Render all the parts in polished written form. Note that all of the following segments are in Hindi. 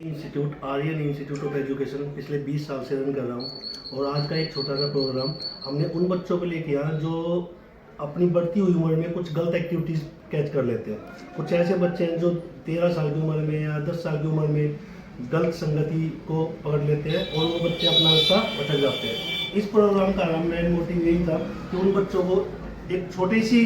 Institute Aryan institute of education पिछले 20 साल से रन कर रहा हूँ। और आज का एक छोटा सा प्रोग्राम हमने उन बच्चों को लिए किया जो अपनी बढ़ती हुई उम्र में कुछ गलत एक्टिविटीज़ कैच कर लेते हैं। कुछ ऐसे बच्चे हैं जो 13 साल की उम्र में या 10 साल की उम्र में गलत संगति को पकड़ लेते हैं और वो बच्चे अपना रास्ता भटक जाते हैं। इस प्रोग्राम का मेन मोटिव यही था कि उन बच्चों को एक छोटी सी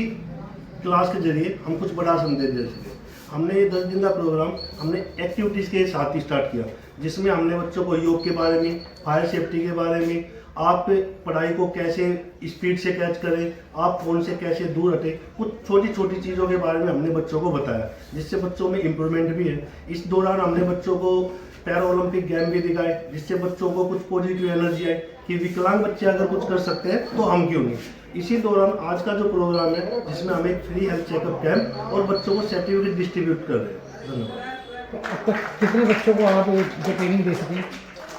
क्लास के जरिए हम कुछ बड़ा संदेश दे सकें। हमने ये 10 दिन का प्रोग्राम हमने एक्टिविटीज़ के साथ ही स्टार्ट किया, जिसमें हमने बच्चों को योग के बारे में, फायर सेफ्टी के बारे में, आप पढ़ाई को कैसे स्पीड से कैच करें, आप फोन से कैसे दूर हटें, कुछ छोटी छोटी चीज़ों के बारे में हमने बच्चों को बताया, जिससे बच्चों में इम्प्रूवमेंट भी है। इस दौरान हमने बच्चों को पैरा ओलंपिक गेम भी दिखाए, जिससे बच्चों को कुछ पॉजिटिव एनर्जी आए कि विकलांग बच्चे अगर कुछ कर सकते हैं तो हम क्यों नहीं। इसी दौरान आज का जो प्रोग्राम है, जिसमें हम एक फ्री हेल्थ चेकअप कैंप और बच्चों को सर्टिफिकेट डिस्ट्रीब्यूट कर रहे हैं। धन्यवाद। तो अब तक कितने बच्चों को आप जो ट्रेनिंग दे सकें?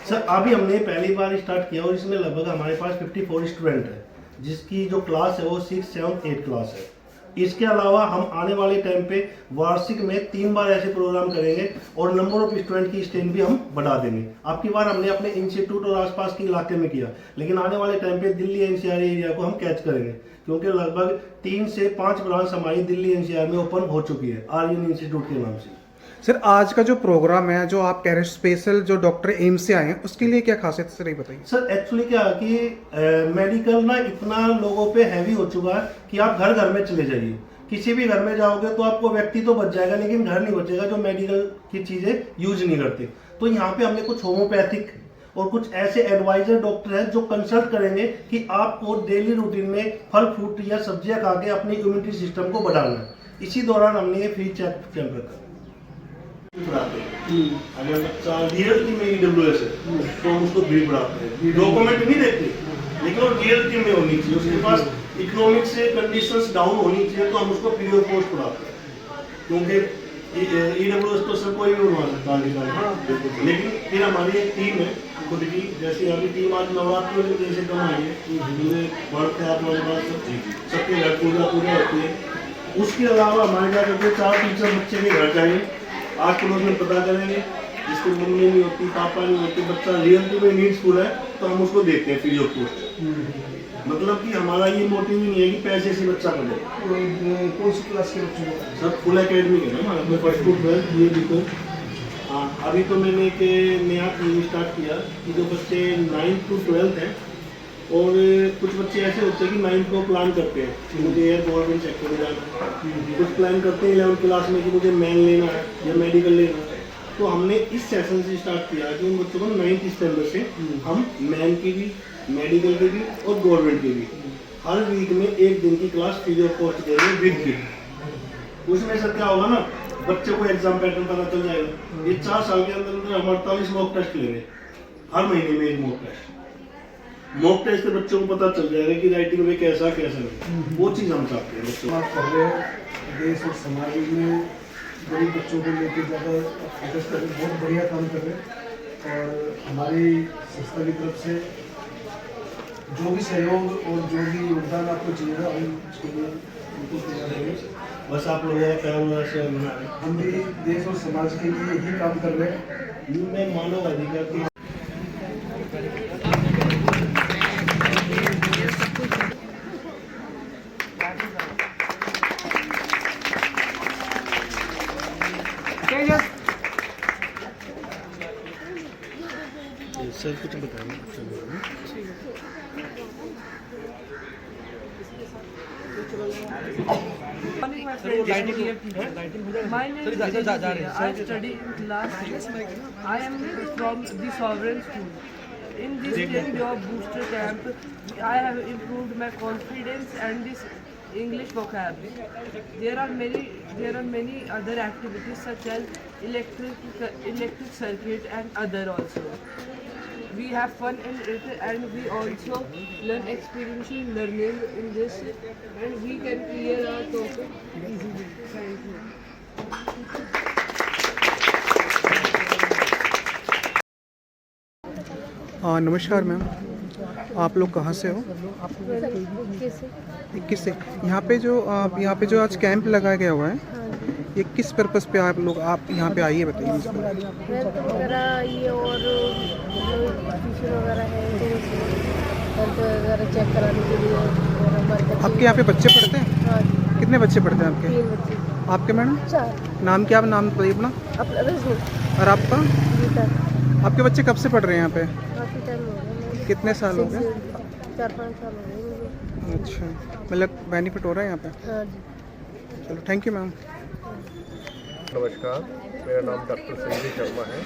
सर अभी हमने पहली बार स्टार्ट किया और इसमें लगभग हमारे पास 54 स्टूडेंट है, जिसकी जो क्लास है वो 6, 7, 8 क्लास है। इसके अलावा हम आने वाले टाइम पे वार्षिक में 3 बार ऐसे प्रोग्राम करेंगे और नंबर ऑफ स्टूडेंट की स्ट्रेंथ भी हम बढ़ा देंगे। आपकी बार हमने अपने इंस्टीट्यूट और आसपास के इलाके में किया, लेकिन आने वाले टाइम पे दिल्ली एनसीआर एरिया को हम कैच करेंगे, क्योंकि लगभग 3 से 5 ब्रांच हमारी दिल्ली एनसीआर में ओपन हो चुकी है आर्यन इंस्टीट्यूट के नाम से। सर आज का जो प्रोग्राम है, जो आप कह रहे हैं स्पेशल जो डॉक्टर एम्स से आए हैं, उसके लिए क्या खासियत है सर, ये बताइए। सर एक्चुअली क्या है कि मेडिकल ना इतना लोगों पे हैवी हो चुका है कि आप घर घर में चले जाइए, किसी भी घर में जाओगे तो आपको व्यक्ति तो बच जाएगा लेकिन घर नहीं बचेगा जो मेडिकल की चीजें यूज नहीं करते। तो यहाँ पे हमने कुछ होम्योपैथिक और कुछ ऐसे एडवाइजर डॉक्टर हैं जो कंसल्ट करेंगे कि आपको डेली रूटीन में फल फ्रूट या सब्जियां खा के अपनी इम्यूनिटी सिस्टम को बढ़ाना है। इसी दौरान हमने ये फ्री चेक कैंप रखा। अगर बच्चा रियलिटी में ईडब्ल्यूएस है तो हम उसको भी पढ़ाते हैं, डॉक्यूमेंट नहीं देखते, लेकिन वो रियलिटी में होनी चाहिए, उसके पास इकोनॉमिक से कंडीशंस डाउन होनी चाहिए, तो हम उसको फ्री ऑफ कॉस्ट पढ़ाते हैं। क्योंकि ईडब्ल्यूएस तो सब कोई भी बनवा सकता है, लेकिन फिर हमारी एक टीम है खुद की, जैसे अभी टीम आज नवरात्रि में जैसे कम आई है, बढ़ते हैं हमारे पास सबके घर पूजा होती है। उसके अलावा हमारे क्या करते हैं, 4 टीचर बच्चे के घर जाएंगे, आज पड़ोस में पता करेंगे, जिसको मम्मी नहीं होती, पापा नहीं होती, बच्चा रियलिटी में नीड्सफुल है तो हम उसको देते हैं फ्री ऑफ कॉस्ट। मतलब कि हमारा ये मोटिव ही नहीं है कि पैसे से बच्चा पढ़े। कौन सी क्लास के बच्चों को? सर फुल एकेडमिक है ना हमारा, फर्स्ट टू 12 ये भी। हाँ अभी तो मैंने एक नया टीम स्टार्ट किया कि जो बच्चे 9th to 12th हैं, और कुछ बच्चे ऐसे होते हैं कि 9th को प्लान करते हैं कि मुझे एयर गवर्नमेंट सेक्टर में जाना है, कुछ प्लान करते हैं 11th क्लास में कि मुझे मैन लेना है या मेडिकल लेना है। तो हमने इस सेशन से स्टार्ट किया कि उन बच्चों को 9th स्टैंडर्ड से हम मैन की भी, मेडिकल की भी और गवर्नमेंट की भी हर वीक में 1 दिन की क्लास फ्री ऑफ कॉस्ट दे रहे हैं विद किट। उसमें सर क्या होगा ना, बच्चे को एग्जाम पैटर्न पता चल जाएगा। ये 4 साल के अंदर हम 48 मॉक टेस्ट लेंगे, हर महीने में एक मॉक टेस्ट। मॉक टेस्ट से बच्चों को पता चल जाएगा कि राइटिंग में कैसा नहीं, वो चीज़ हम चाहते हैं। बच्चों बात कर रहे हैं देश और समाज में गरीब बच्चों को लेकर ज़्यादा फोकस कर रहे हैं, बहुत बढ़िया काम कर रहे हैं। और हमारी संस्था की तरफ से जो भी सहयोग और जो भी योगदान आपको चाहिए हम उसके लिए बिल्कुल तैयार रहेंगे। बस आप लोगों का प्यार से हम भी देश और समाज के लिए यही काम कर रहे हैं। मैं मानव अधिकार की सर कुछ बताइए। My name is Jayashree. I study in class 6. I am from the Sovereign School. In this 10-job booster camp, I have improved my confidence and this English vocabulary. There are many other activities such as electric circuit and other also. We have fun in it and we also learn experiential learning in this, and we can clear our topic easily. Thank you. नमस्कार मैम, आप लोग कहाँ से हो? 21 से। यहाँ पे जो आज कैंप लगाया गया हुआ है, ये किस पर्पस पे आप यहाँ पे आइए बताइए मुझको। हेल्थ वगैरह ये और फेशियल वगैरह है तो हेल्थ वगैरह चेक कराने के लिए और हमारे बच्चे। आपके यहाँ पे बच्चे पढ़ते हैं? हाँ जी, कितने बच्चे पढ़ते हैं आपके? 3 बच्चे। आपके मैडम 4। नाम क्या? नाम बताइए अपना। अपना रजनी और आपका? गीता। आपके बच्चे कब से पढ़ रहे हैं यहाँ पे? काफ़ी टाइम हो गया। कितने साल हो गए? 4-5 साल हो गए मुझे। अच्छा, मतलब बेनिफिट हो रहा है यहाँ पे? हाँ जी। चलो थैंक यू मैम। नमस्कार, मेरा नाम डॉक्टर संजय शर्मा है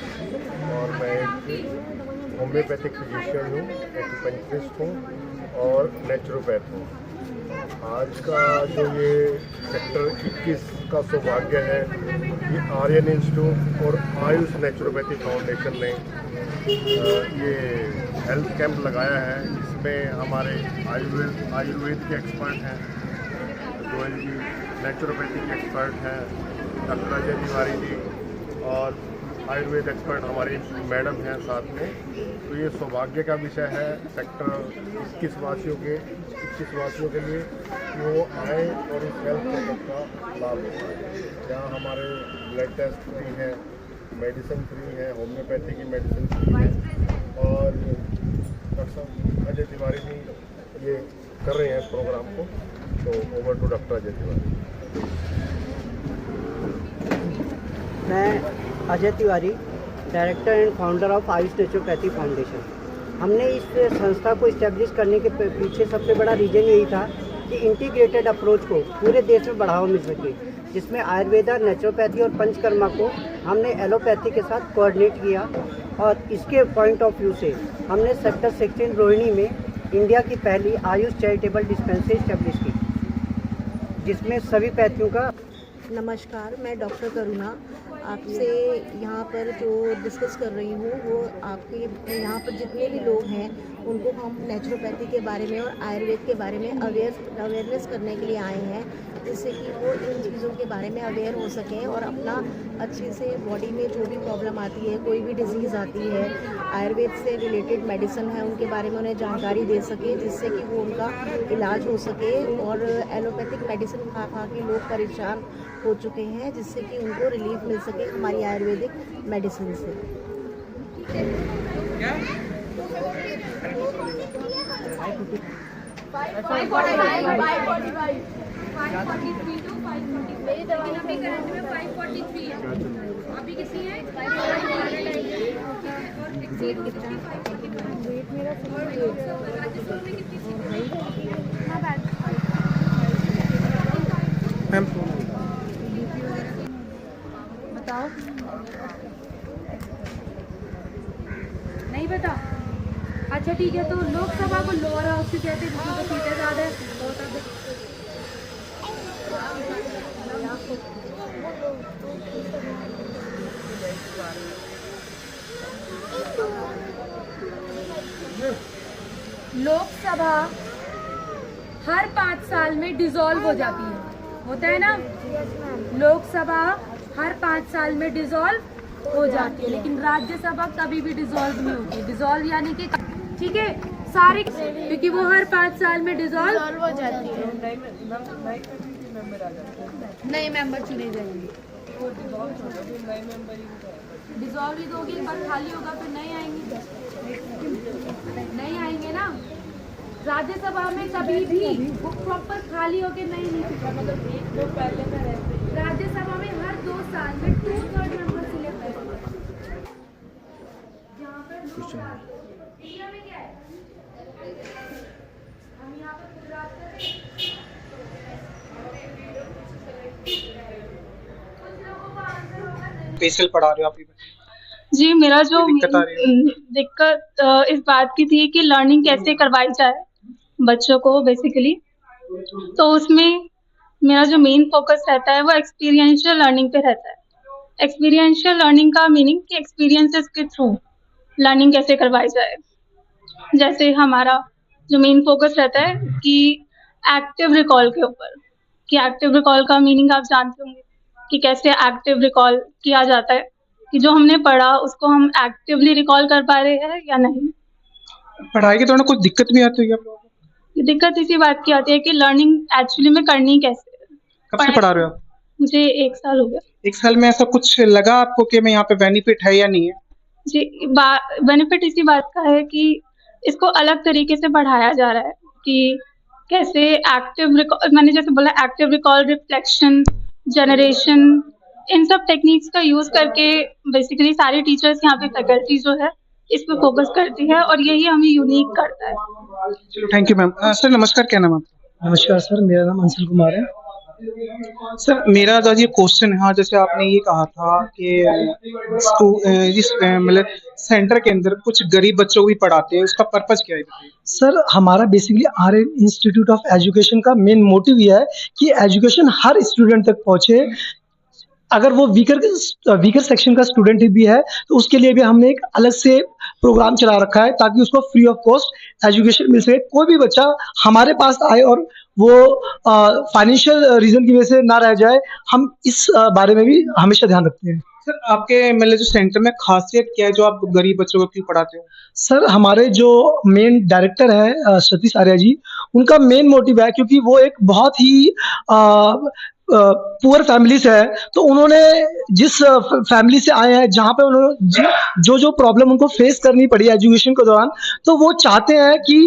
और मैं एक होम्योपैथिक फिजिशियन हूँ, एक्यूपंक्चरिस्ट हूँ और नेचुरोपैथ हूँ। आज का जो ये सेक्टर 21 का सौभाग्य है, ये आर्यन इंस्टीट्यूट और आयुष नेचुरोपैथी फाउंडेशन ने ये हेल्थ कैंप लगाया है। इसमें हमारे आयुर्वेद के एक्सपर्ट हैं, गोयल जी नेचुरोपैथी के एक्सपर्ट हैं, डॉक्टर अजय तिवारी जी और आयुर्वेद एक्सपर्ट हमारी मैडम हैं साथ में। तो ये सौभाग्य का विषय है सेक्टर 21 वासियों के लिए कि वो आए और इस हेल्थ चेकअप का लाभ उठाएं। यहाँ हमारे ब्लड टेस्ट फ्री है, मेडिसिन फ्री है, होम्योपैथी की मेडिसिन फ्री है और डॉक्टर साहब अजय तिवारी जी ये कर रहे हैं इस प्रोग्राम को। तो over to doctor Ajay Tiwari. मैं Ajay Tiwari, director and founder of Ayush naturopathy foundation. हमने इस संस्था को इस्टेब्लिश करने के पीछे सबसे बड़ा रीज़न यही था कि इंटीग्रेटेड अप्रोच को पूरे देश में बढ़ावा मिल सके, जिसमें आयुर्वेदा, नेचुरोपैथी और पंचकर्मा को हमने एलोपैथी के साथ कोऑर्डिनेट किया। और इसके पॉइंट ऑफ व्यू से हमने सेक्टर 16 रोहिणी में इंडिया की पहली आयुष चैरिटेबल डिस्पेंसरी इस्टेब्लिश की, जिसमें सभी पैथियों का। नमस्कार, मैं डॉक्टर करुणा आपसे यहाँ पर जो डिस्कस कर रही हूँ वो आपके यहाँ पर जितने भी लोग हैं उनको हम नेचुरोपैथी के बारे में और आयुर्वेद के बारे में अवेयरनेस करने के लिए आए हैं, जिससे कि वो इन चीज़ों के बारे में अवेयर हो सकें और अपना अच्छे से बॉडी में जो भी प्रॉब्लम आती है, कोई भी डिजीज़ आती है, आयुर्वेद से रिलेटेड मेडिसिन है उनके बारे में उन्हें जानकारी दे सके, जिससे कि वो उनका इलाज हो सके। और एलोपैथिक मेडिसिन खा खा के लोग परेशान हो चुके हैं, जिससे कि उनको रिलीफ मिल सके हमारी आयुर्वेदिक मेडिसिन से। अभी किसी है मैम बताओ, नहीं बता। अच्छा ठीक है, तो लोकसभा को लोअर हाउस से कहते हैं जिसमें तो सीटें ज़्यादा है। लोकसभा हर 5 साल में डिसॉल्व हो जाती है, होता है ना? लोकसभा हर 5 साल में डिसॉल्व हो जाती है, लेकिन राज्यसभा कभी भी डिसॉल्व नहीं होती। डिसॉल्व यानी कि ठीक है सारे, क्योंकि वो हर 5 साल में डिसॉल्व हो जाती है। नए मेंबर चुने जाएंगे। डिसॉल्व ही दोगे, एक बार खाली होगा फिर नहीं आएंगे, नहीं आएंगे ना। राज्यसभा में कभी भी वो प्रॉपर खाली होके नहीं मतलब एक दो पहले में रहते। राज्यसभा में हर 2 साल में 2/3 मेंबर सिलेक्ट होते हैं। यहाँ पर इंडिया में क्या है, हम यहाँ पर गुजरात का स्पेशल पढ़ा रहे हो आप? जी, मेरा जो दिक्कत इस बात की थी कि लर्निंग कैसे करवाई जाए बच्चों को बेसिकली, तो उसमें मेरा जो मेन फोकस रहता है वो एक्सपीरियंशियल लर्निंग पे रहता है। एक्सपीरियंशियल लर्निंग का मीनिंग कि एक्सपीरियंसेस के थ्रू लर्निंग कैसे करवाई जाए। जैसे हमारा जो मेन फोकस रहता है कि एक्टिव रिकॉल के ऊपर, कि एक्टिव रिकॉल का मीनिंग आप जानते होंगे कि कैसे एक्टिव रिकॉल किया जाता है, कि जो हमने पढ़ा उसको हम एक्टिवली रिकॉल कर पा रहे हैं या नहीं। पढ़ाई के दौरान कुछ दिक्कत भी आती है आप लोगों को? दिक्कत इसी बात की आती है कि लर्निंग एक्चुअली में करनी कैसे है। कब से पढ़ा रहे हो आप? मुझे 1 साल हो गया। 1 साल में ऐसा कुछ लगा आपको कि मैं यहाँ पे बेनिफिट है या नहीं है? जी, बेनिफिट इसी बात का है कि इसको अलग तरीके से पढ़ाया जा रहा है कि कैसे मैंने जैसे बोला एक्टिव रिकॉल, रिफ्लेक्शन, जनरेशन, इन सब टेक्निक्स का यूज करके बेसिकली सारी टीचर्स यहाँ पे फैकल्टी जो है इस पे फोकस करती है और यही हमें यूनिक करता है। चलो थैंक यू मैम। सर नमस्कार, क्या नाम है आपका? नमस्कार सर, मेरा नाम अंशुल कुमार है। सर मेरा जो ये क्वेश्चन है, हाँ जैसे आपने ये कहा था कि इस मतलब सेंटर के अंदर कुछ गरीब बच्चों को भी पढ़ाते हैं, उसका पर्पज क्या है? सर हमारा basically Aryan institute of education का मेन मोटिव ये है कि एजुकेशन हर स्टूडेंट तक पहुंचे। अगर वो वीकर सेक्शन का स्टूडेंट भी है तो उसके लिए भी हमने एक अलग से प्रोग्राम चला रखा है ताकि उसको फ्री ऑफ कॉस्ट एजुकेशन मिल सके। कोई भी बच्चा हमारे पास आए और वो फाइनेंशियल रीजन की वजह से ना रह जाए, हम इस बारे में भी हमेशा ध्यान रखते हैं। सर आपके मतलब जो सेंटर में खासियत क्या है जो आप गरीब बच्चों को क्यों पढ़ाते हो? सर हमारे जो मेन डायरेक्टर है सतीश आर्या जी, उनका मेन मोटिव है क्योंकि वो एक बहुत ही पुअर फैमिली से है, तो उन्होंने जिस फैमिली से आए हैं जहाँ पे उन्होंने जो प्रॉब्लम उनको फेस करनी पड़ी एजुकेशन के दौरान, तो वो चाहते हैं कि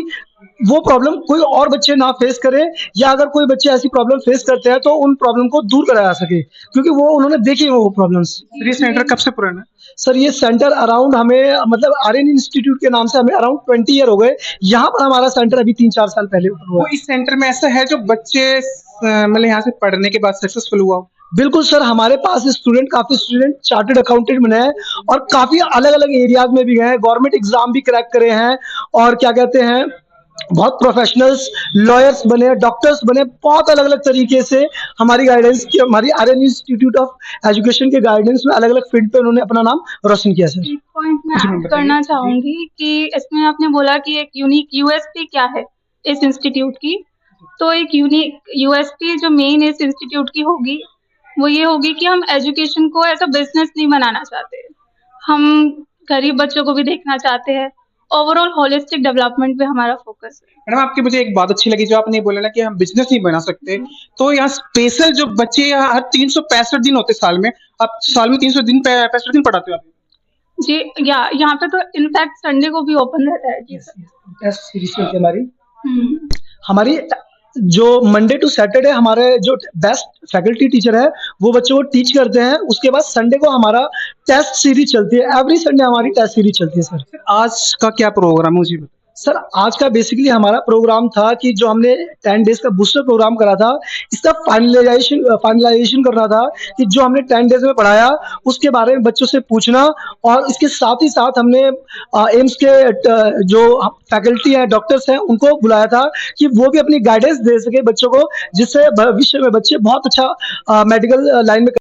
वो प्रॉब्लम कोई और बच्चे ना फेस करें, या अगर कोई बच्चे ऐसी प्रॉब्लम फेस करते हैं तो उन प्रॉब्लम को दूर कराया जा सके, क्योंकि वो उन्होंने देखी है वो प्रॉब्लम्स। ये सेंटर कब से पुराना है? सर ये सेंटर अराउंड हमें मतलब आर्यन इंस्टीट्यूट के नाम से हमें अराउंड 20 ईयर हो गए। यहाँ पर हमारा सेंटर अभी 3-4 साल पहले हुआ। तो इस सेंटर में ऐसा है जो बच्चे मतलब यहाँ से पढ़ने के बाद सक्सेसफुल हुआ? बिल्कुल सर, हमारे पास काफी स्टूडेंट चार्टर्ड अकाउंटेंट बने हैं और काफी अलग अलग एरियाज में भी गए हैं, गवर्नमेंट एग्जाम भी क्रैक करे हैं, और क्या कहते हैं बहुत प्रोफेशनल्स लॉयर्स बने, डॉक्टर्स बने, बहुत अलग अलग तरीके से हमारी गाइडेंस की, हमारी आर्यन इंस्टीट्यूट ऑफ एजुकेशन के गाइडेंस में अलग अलग फील्ड पे उन्होंने अपना नाम रोशन किया। सर एक पॉइंट मैं ऐड करना चाहूंगी कि इसमें आपने बोला कि एक यूनिक यूएसपी क्या है इस इंस्टीट्यूट की, तो एक यूनिक यूएसपी जो मेन इस इंस्टीट्यूट की होगी वो ये होगी कि हम एजुकेशन को ऐसा बिजनेस नहीं बनाना चाहते, हम गरीब बच्चों को भी देखना चाहते हैं, ओवरऑल होलिस्टिक डेवलपमेंट पे हमारा फोकस है। मैडम आपकी मुझे एक बात अच्छी लगी जो आपने बोला ना कि हम बिजनेस नहीं बना सकते, तो यहाँ स्पेशल जो बच्चे यहाँ हर 365 दिन होते साल में, आप साल में 365 दिन पढ़ाते हो आप? जी यहाँ पे तो इनफैक्ट संडे को भी ओपन रहता है। जी सर, टेस्ट सीरीज चलती है हमारी जो मंडे टू सैटरडे हमारे जो बेस्ट फैकल्टी टीचर है वो बच्चों को टीच करते हैं, उसके बाद संडे को हमारा टेस्ट सीरीज चलती है, एवरी संडे हमारी टेस्ट सीरीज चलती है। सर आज का क्या प्रोग्राम है मुझे बताइए। सर आज का बेसिकली हमारा प्रोग्राम था कि जो हमने 10 डेज का बूस्टर प्रोग्राम करा था, इसका फाइनलाइजेशन करना था कि जो हमने 10 डेज में पढ़ाया उसके बारे में बच्चों से पूछना, और इसके साथ ही साथ हमने एम्स के जो फैकल्टी है, डॉक्टर्स हैं, उनको बुलाया था कि वो भी अपनी गाइडेंस दे सके बच्चों को, जिससे भविष्य में बच्चे बहुत अच्छा मेडिकल लाइन में